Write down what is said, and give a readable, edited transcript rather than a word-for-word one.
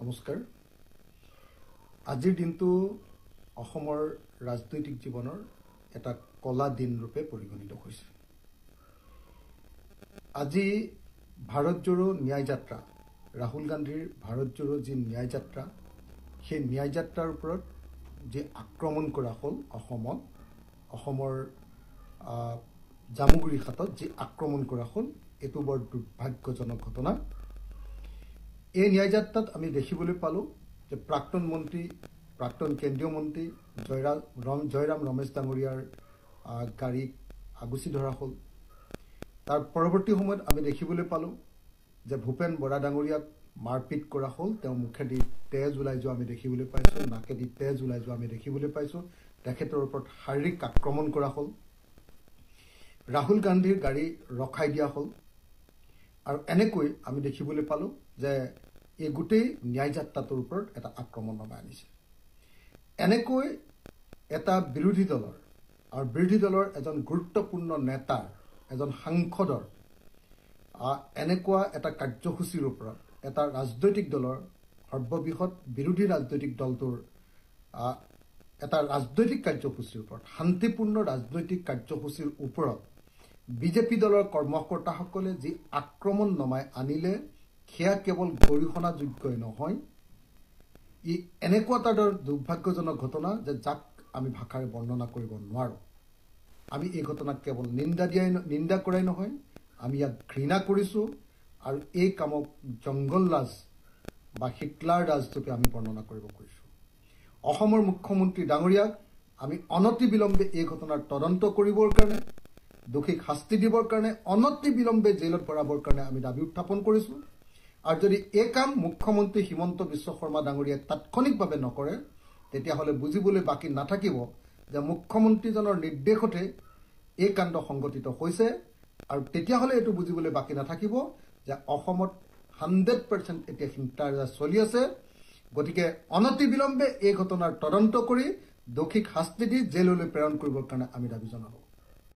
নমস্কাৰ আজিৰ দিনটো অসমৰ ৰাজনৈতিক জীৱনৰ এটা কলা দিন ৰূপে পৰিগণিত হৈছে। আজি ভাৰত জোড়ো ন্যায় যাত্ৰা ৰাহুল গান্ধীৰ ভাৰত জোড়ো যি ন্যায় যাত্ৰা সেই ন্যায় যাত্ৰাৰ ওপৰত যে আক্ৰমণ কৰা হ'ল অসমৰ জামুগুৰি ঘাটত যে আক্ৰমণ কৰা হ'ল এটো বৰ দুৰ্ভাগ্যজনক ঘটনা। এই ন্যায় যাত্ৰাত আমি দেখিবলৈ পালো যে প্ৰাক্তন কেন্দ্ৰীয় মন্ত্ৰী জয়ৰাম ৰমেশ ডাঙৰীয়াৰ গাড়ী আগুচি ধৰা হ'ল। তাৰ পৰৱৰ্তী সময়ত আমি দেখিবলৈ পালো যে ভূপেন বৰা ডাঙৰীয়াক মাৰপিট কৰা হ'ল। তেওঁ মুখেদি তেজ ওলাই যোৱা আমি দেখিবলৈ পাইছোঁ, নাকেদি তেজ ওলাই যোৱা আমি দেখিবলৈ পাইছোঁ। তেখেতৰ ওপৰত শাৰীৰিক আক্ৰমণ কৰা হ'ল। ৰাহুল গান্ধীৰ গাড়ী ৰখাই দিয়া হ'ল। আৰু এনেকৈ আমি দেখিবলৈ পালো যে এই গোটেই ন্যায় যাত্ৰাটোৰ ওপৰত এটা আক্ৰমণ নমাই আনিছে। এনেকৈ এটা বিৰোধী দলৰ এজন গুৰুত্বপূৰ্ণ নেতাৰ এজন সাংসদৰ এনেকুৱা এটা কাৰ্যসূচীৰ ওপৰত এটা ৰাজনৈতিক দলৰ সৰ্ববৃহৎ বিৰোধী ৰাজনৈতিক দলটোৰ এটা ৰাজনৈতিক কাৰ্যসূচীৰ ওপৰত শান্তিপূৰ্ণ ৰাজনৈতিক কাৰ্যসূচীৰ ওপৰত বিজেপি দলৰ কৰ্মকৰ্তাসকলে যি আক্ৰমণ নমাই আনিলে সেয়া কেৱল গৰিহণাযোগ্যই নহয়, ই এনেকুৱা এটা দুৰ্ভাগ্যজনক ঘটনা যে যাক আমি ভাষাৰে বৰ্ণনা কৰিব নোৱাৰোঁ। আমি এই ঘটনাক কেৱল নিন্দা কৰাই নহয়, আমি ইয়াক ঘৃণা কৰিছোঁ আৰু এই কামক জংগল ৰাজ বা হিটলাৰ ৰাজৰূপে আমি বৰ্ণনা কৰিব খুজিছোঁ। অসমৰ মুখ্যমন্ত্ৰী ডাঙৰীয়াক আমি অনতিবিলম্বে এই ঘটনাৰ তদন্ত কৰিবৰ কাৰণে, দোষীক শাস্তি দিবৰ কাৰণে, অনতিবিলম্বে জেলত ভৰাবৰ কাৰণে আমি দাবী উত্থাপন কৰিছোঁ। আৰু যদি এই কাম মুখ্যমন্ত্ৰী হিমন্ত বিশ্ব শৰ্মা ডাঙৰীয়াই তাৎক্ষণিকভাৱে নকৰে তেতিয়াহ'লে বুজিবলৈ বাকী নাথাকিব যে মুখ্যমন্ত্ৰীজনৰ নিৰ্দেশতে এই কাণ্ড সংঘটিত হৈছে। আৰু তেতিয়াহ'লে এইটো বুজিবলৈ বাকী নাথাকিব যে অসমত 100% এতিয়া হিংসাৰাজ চলি আছে। গতিকে অনতিবিলম্বে এই ঘটনাৰ তদন্ত কৰি দোষীক শাস্তি দি জেললৈ প্ৰেৰণ কৰিবৰ কাৰণে আমি দাবী জনাওঁ।